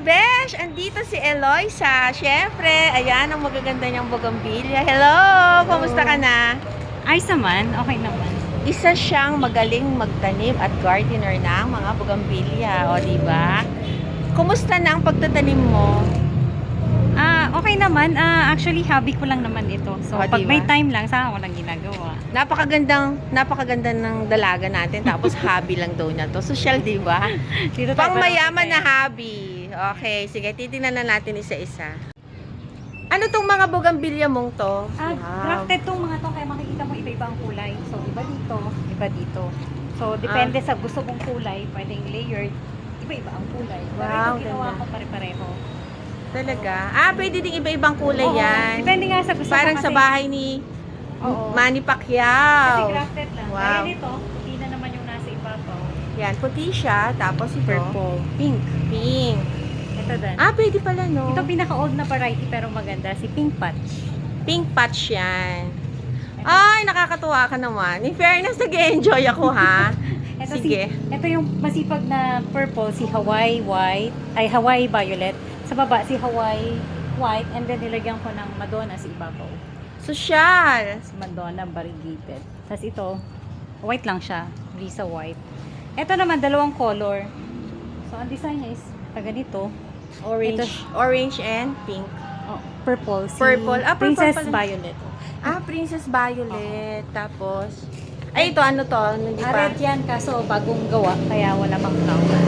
Besh! Andito si Eloisa. Siyempre, ayan ang magaganda niyang bougainvillea. Hello! Kamusta ka na? Ayos naman, okay naman. Isa siyang magaling magtanim at gardener ng mga bougainvillea. O, diba? Kumusta na ang pagtatanim mo? Okay naman. Actually, hobby ko lang naman ito. So, pag diba? may time lang, saka ko lang ginagawa. Napakaganda ng dalaga natin. Tapos hobby lang daw niya to. Social, diba? Dito tayo Pang parang mayaman na kaya. hobby. Okay, sige, titingnan na natin isa-isa. Ano tong mga bougainvillea mong to? Grafted tong mga to, kaya makikita mo iba-iba ang kulay. So, iba dito, iba dito. So, depende sa gusto mong kulay, pwedeng layered, iba-iba ang kulay. Pero Wow, ito ginawa ganda. ko pare-pareho. Talaga? Pwede ding iba-ibang kulay Oo, yan. depende nga sa gusto Parang mo sa kasi. bahay ni Oo. Manny Kasi Pacquiao. grafted lang. Wow. Kaya nito, hindi na naman yung nasa ibabaw. Yan, puti siya. Tapos ito, Pink. pink. Ito din. Pwede pala, no? Ito pinaka-old na variety pero maganda, si Pink Patch. Pink patch yan. Ay, nakakatuwa ka naman. In fairness, nag-enjoy ako, ha? Ito Sige. ito yung masipag na purple, si Hawaii White, ay Hawaii Violet. Sa baba, si Hawaii White, and then nilagyan ko ng Madonna sa ibabaw. Sosyal. Si Madonna variegated. Tapos ito, white lang siya, Lisa White. Ito naman, dalawang color. So, ang design niya is ganito. Orange. Ito- Orange and pink. Purple. Si Purple. Purple Princess pala. Violet. Princess Violet. Tapos, ito, ano to? Hindi pa. Red yan, kaso bagong gawa, kaya wala pang flower.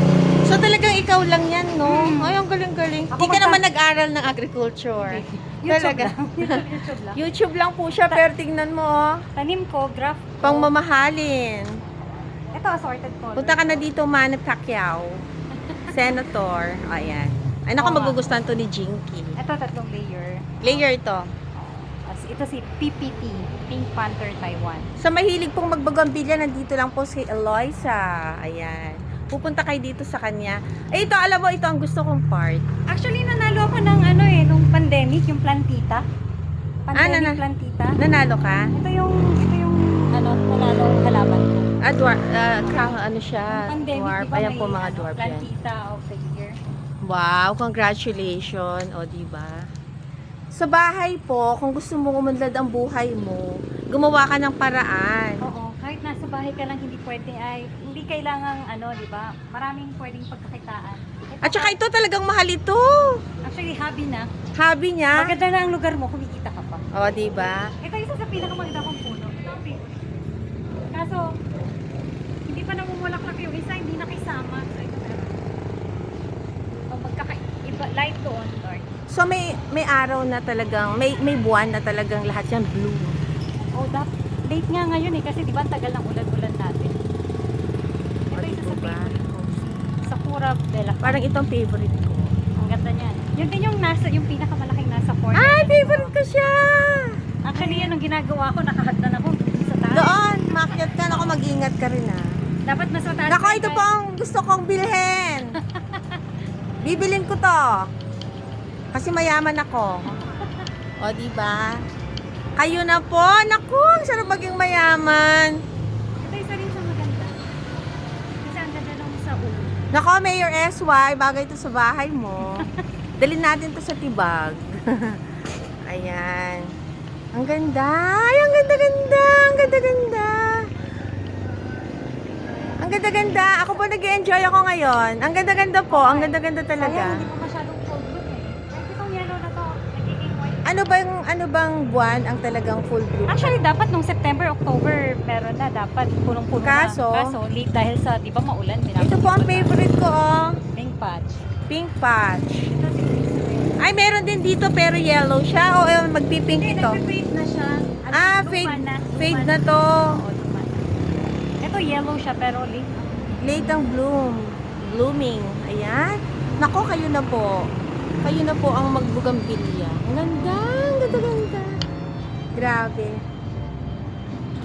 So, talagang ikaw lang yan, no? Mm. Ay, ang galing-galing. Ako Hindi ka basta- naman nag-aral ng agriculture. YouTube Talaga. lang. YouTube lang. YouTube lang po siya, pero tingnan mo, oh. Tanim ko, graph ko. Pang mamahalin. Ito, assorted color. Punta ka na dito, Manny Pacquiao. Senator. Ayan. Ay, naku, Oo nga. magugustuhan to ni Jinky. Ito, tatlong layer. Layer to. As ito si PPT, Pink Panther Taiwan. Sa mahilig pong magbougainvillea, nandito lang po si Eloisa. Ayan. Pupunta kayo dito sa kanya. Ito, alam mo, ito ang gusto kong part. Actually, nanalo ako ng nung pandemic, yung plantita. Pandemic plantita. Nanalo ka? Ito yung, nanalo ang halaman ko. Ano siya? Pandemic, Dwarf. di ba Ayan may, po mga dwarf yan. plantita of the year. Wow, congratulations. O, diba? Sa bahay po, kung gusto mo umunlad ang buhay mo, gumawa ka ng paraan. Oo, kahit nasa bahay ka lang, hindi kailangang, di ba? Maraming pwedeng pagkakitaan. At saka ito talagang mahal ito. Actually, hobby na. Hobby niya. Maganda na ang lugar mo, kumikita ka pa. O, diba? Ito isa sa pinakamaganda kong puno. Ito ang favorite. Kaso, hindi pa namumulaklak yung isa, hindi nakisama. So, ito meron. So, magkakaiba, light doon, dark. So, may araw na talagang, may buwan na talagang lahat yan blue. Oh, late nga ngayon kasi di ba ang tagal ng ulan-ulan natin. Ito isa sa diba? favorite ko. Si Sakura Bella. Parang itong favorite ko. Ang ganda niyan. Yun din yung pinakamalaking nasa corner. Ay, favorite ko siya! Actually, yan ang ginagawa ko. Nakahagdan ako sa taas. Doon, makyat ka. Ako, mag-ingat ka rin, ha. Dapat mas mataas. Nako, ito po ang gusto kong bilhin. Bibilin ko to. Kasi mayaman ako. O, diba? Kayo na po. Naku, ang sarap maging mayaman. Ito isa rin sa maganda. Kasi ang ganda nung sa ulo. Nako, Mayor SY, bagay to sa bahay mo. Dalhin natin to sa tibag. Ayan. Ang ganda. Ay, ang ganda-ganda. Ang ganda-ganda. Ang ganda-ganda. Ako po nag-enjoy ako ngayon. Ang ganda-ganda po. Ang ganda-ganda talaga. Sayang, hindi pa masyadong cold bloom eh. Kahit itong yellow na to, nagiging white. Ano bang buwan ang talagang full bloom? Actually, dapat nung September, October, meron na. Dapat punong-puno Kaso? na. Kaso, late dahil sa, di ba maulan? Ito po ang favorite ko, oh. Pink patch. Pink patch. Ito si Chris. Ay, meron din dito pero yellow siya. O, magpipink Hindi, ito. nag-fade na siya. Fade na to. Oo, luma na. Ito yellow siya, pero late. Late ang blooming. Ayan. Nako, kayo na po. Kayo na po ang magbugainvillea. Ang ganda, ang ganda-ganda. Grabe.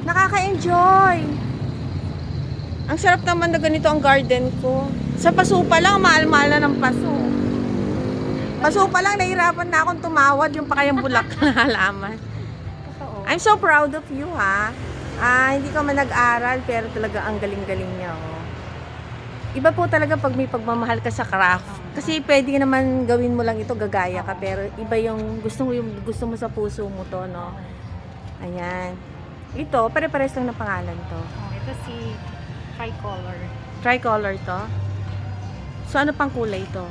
Nakaka-enjoy. Ang sarap naman na ganito ang garden ko. Sa paso pa lang, mahal-mahal na ng paso. Paso pa lang, nahihirapan na akong tumawad yung pa kayang bulak na halaman. Totoo. I'm so proud of you, ha. Hindi ka man nag-aral, pero talaga ang galing-galing niya, oh. Iba po talaga pag may pagmamahal ka sa craft. Kasi pwede naman gawin mo lang ito, gagaya ka, pero iba yung gusto mo sa puso mo to, no? Ayan. Ito, pare-pares lang na pangalan to. Oh, ito si Tricolor. Tricolor to. So, ano pang kulay to?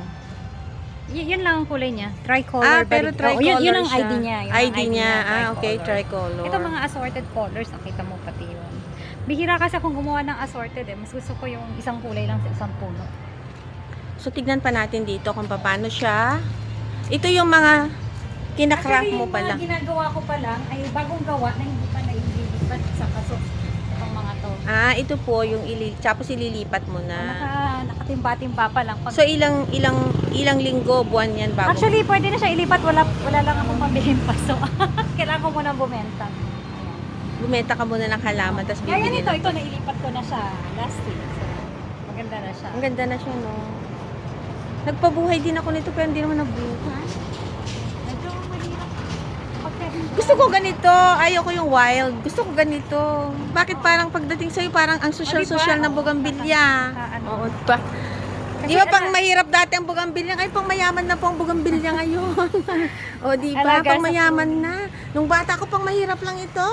Yun lang ang kulay niya. Tricolor. Pero tricolor yun ang siya. ID niya. Yun ang ID niya. Okay, tricolor. tricolor. Ito mga assorted colors. Nakita mo pati yun. Bihira kasi akong gumawa ng assorted eh. Mas gusto ko yung isang kulay lang sa isang puno. So, tignan pa natin dito kung paano siya. Ito yung mga kinakraft mo pa lang. Yung mga ginagawa ko pa lang ay bagong gawa na hindi pa naililipat sa kaso. Itong mga to. Ito po yung tapos ililipat mo na. Nakatimba-timba pa lang. So, ilang linggo, buwan yan bago? Actually, pwede na siya ilipat. Wala lang akong pambilhin pa. So, kailangan ko muna bumenta. Bumenta ka muna ng halaman, tapos Kaya bibili ito, nailipat ko na siya last week. So, maganda na siya. Ang ganda na siya, no? Nagpabuhay din ako nito, pero hindi naman nabuhay. Medyo mahirap. Gusto ko ganito. Ayoko yung wild. Gusto ko ganito. Bakit parang pagdating sa'yo, parang ang social-social na bugambilya? Oo, diba? Di ba pang mahirap dati ang bugambilya? Ay, pang mayaman na po ang bugambilya ngayon. O, di ba? Alaga Pang sa mayaman na. Nung bata ko, pang mahirap lang ito.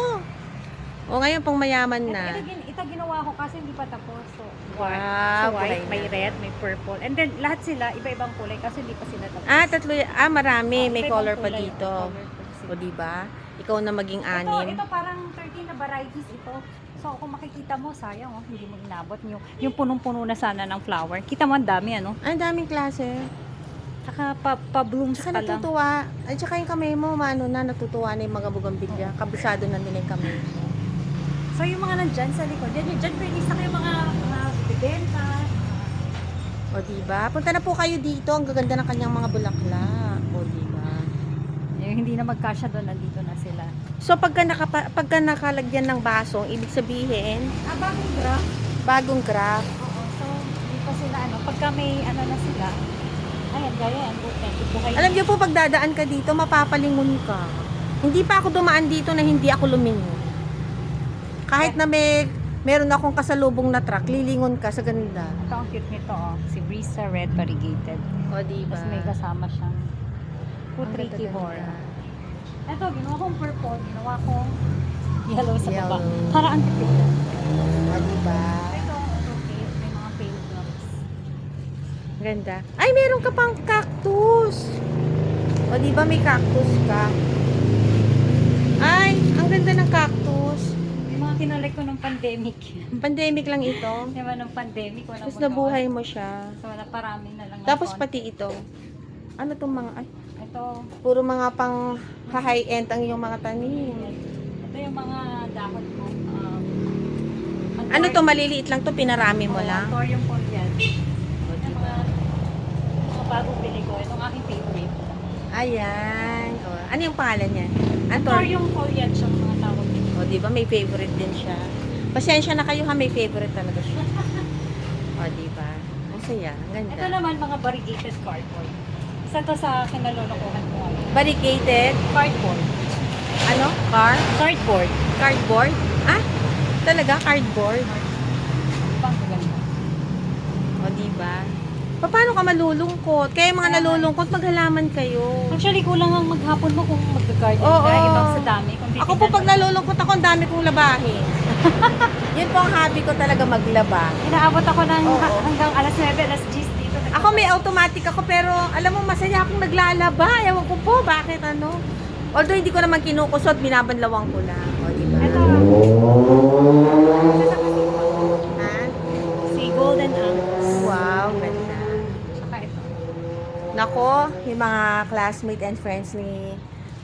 O, ngayon, pang mayaman na. Ito ginawa ko kasi hindi pa tapos. So, Wow, white, kulay may na. red, may purple. And then, lahat sila, iba-ibang kulay kasi hindi pa sila tapos. Tatlo. Marami. May Iba-ibang color pa kulay, dito. color pa sila. O, di ba? Ikaw na maging anim. Ito parang 13 na varieties ito. So, kung makikita mo, sayang, hindi mo inabot yung punong-puno na sana ng flower. Kita mo, ang dami, ano? Ang daming klase. Tsaka pa-blooms Tsaka pa lang. natutuwa. At saka yung kamay mo, natutuwa na yung mga bugambilya. Kabisado na nila yung kamay mo. So, yung mga nandyan sa likod, dyan pwede sa kayo mga bibenta. O, diba? Punta na po kayo dito. Ang gaganda ng kanyang mga bulaklak. O, diba? Yung hindi na magkasya doon, nandito na sila. So, pagka nakalagyan ng basong, ibig sabihin, Bagong graph. bagong graph. Oo, so hindi pa sila pagka may na sila, ayan, gaya yan, buhay. Alam niyo po, pag dadaan ka dito, mapapalingon ka. Hindi pa ako dumaan dito na hindi ako lumingon. Kahit na meron akong kasalubong na truck, lilingon ka sa ganda. Ito ang cute nito, si Brisa Red Variegated. O, diba? Tapos may kasama siyang Ang Putriki ganda-ganda. Hora. Ito, ginawa kong purple, ginawa kong yellow sa baba. Yellow. Para ang tipid. O, diba? Ito, okay, may mga pale drops. Ganda. Ay, meron ka pang cactus. O, di ba may cactus ka? Ay, ang ganda ng cactus. May mga kinolek ko ng pandemic. Pandemic lang ito. Diba nung pandemic, walang Tapos magawa. nabuhay mo siya. So, wala parami na lang. ng Tapos konti. pati ito. Ano tong mga, ay, Ito, puro mga pang high end ang iyong mga tanim. ito yung mga dahon ko. Ano to, maliliit lang to, pinarami mo lang. Antorium foliage. O, Yung diba? mga bagong bili ko. Itong aking favorite. Ayan. O, ano yung pangalan niya? Antorium foliage ang mga tawag nito. O, di ba may favorite din siya. Pasensya na kayo ha, may favorite talaga siya. O, di ba? Ang saya, ang Ito ganda. naman mga variegated cardboard. Isa to sa kinalolokohan ko ngayon. Barricaded, Cardboard. ano? Cardboard. Cardboard? Talaga? Cardboard? Pang ganda. O, diba? Paano ka malulungkot? Kaya mga nalulungkot, maghalaman kayo. Actually, kulang ang maghapon mo kung mag-garden Oo. ka. Ibang sa dami. Kung Ako po, pag nalulungkot ako, ang dami kong labahin. Yun po ang hobby ko talaga, maglaba. inaabot ako ng Oo. hanggang alas 9, alas 10 dito. Ako may automatic ako, pero alam mo, masaya akong naglalaba. Ewan ko po, bakit ano? Although hindi ko naman kinukusot, binabanlawang ko lang. O, diba? Ito. Ha? Si Golden Angus. Wow, ganda. Saka ito. Nako, yung mga classmate and friends ni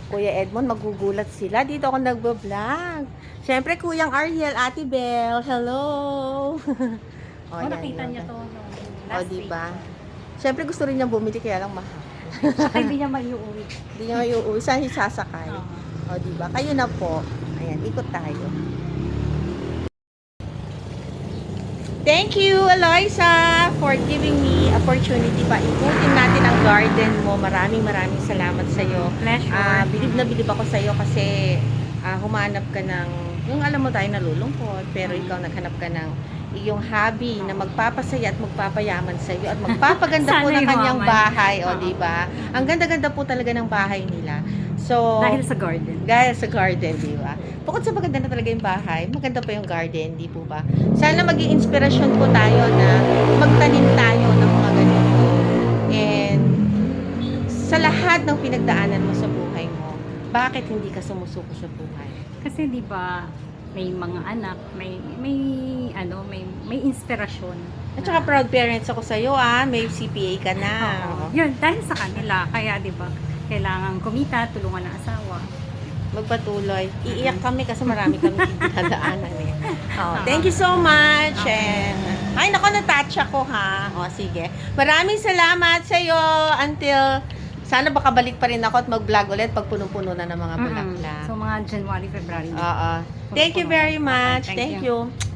Kuya Edmond, magugulat sila. Dito ako nagbo-vlog. Siyempre, Kuyang Ariel, Ate Belle, hello! Oh, yan, nakita yun. niya to nung O, last diba? Siyempre, gusto rin niya bumili, kaya lang mahal. week. Saka hindi niya maiuwi. Hindi niya maiuwi, saan siya sasakay? Oo. O, diba? Kayo na po. Ayan, ikot tayo. Thank you, Eloisa, for giving me opportunity pa. Ikutin natin ang garden mo. Maraming salamat sa iyo. Pleasure. Bilib na bilib ako sa iyo kasi humanap ka ng, yung alam mo tayo nalulungkot, pero ikaw naghanap ka ng iyong hobby na magpapasaya at magpapayaman sa iyo at magpapaganda po Sana ng kanyang yumaman. bahay, o Oo. di ba? Ang ganda-ganda po talaga ng bahay nila. So, Dahil sa garden. dahil sa garden, di ba? Bukod sa maganda na talaga yung bahay, maganda pa yung garden, di po ba? Sana maging inspirasyon po tayo na magtanim tayo ng mga ganito. And sa lahat ng pinagdaanan mo sa buhay mo, bakit hindi ka sumusuko sa buhay? Kasi 'di ba, may mga anak, may inspirasyon. At saka proud parents ako sa iyo, may CPA ka na. Oo. Yun, dahil sa kanila. Kaya 'di ba, kailangan kumita, tulungan ng asawa. Magpatuloy. Iiyak kami kasi marami kami pinagdaanan eh. Thank you so much. And, ay, nako, na-touch ako ha. Sige. Maraming salamat sa iyo until sana baka balik pa rin ako at mag-vlog ulit pag punong-puno na ng mga bulaklak. So mga January, February. Oo. Thank you very much. Okay, thank Thank you.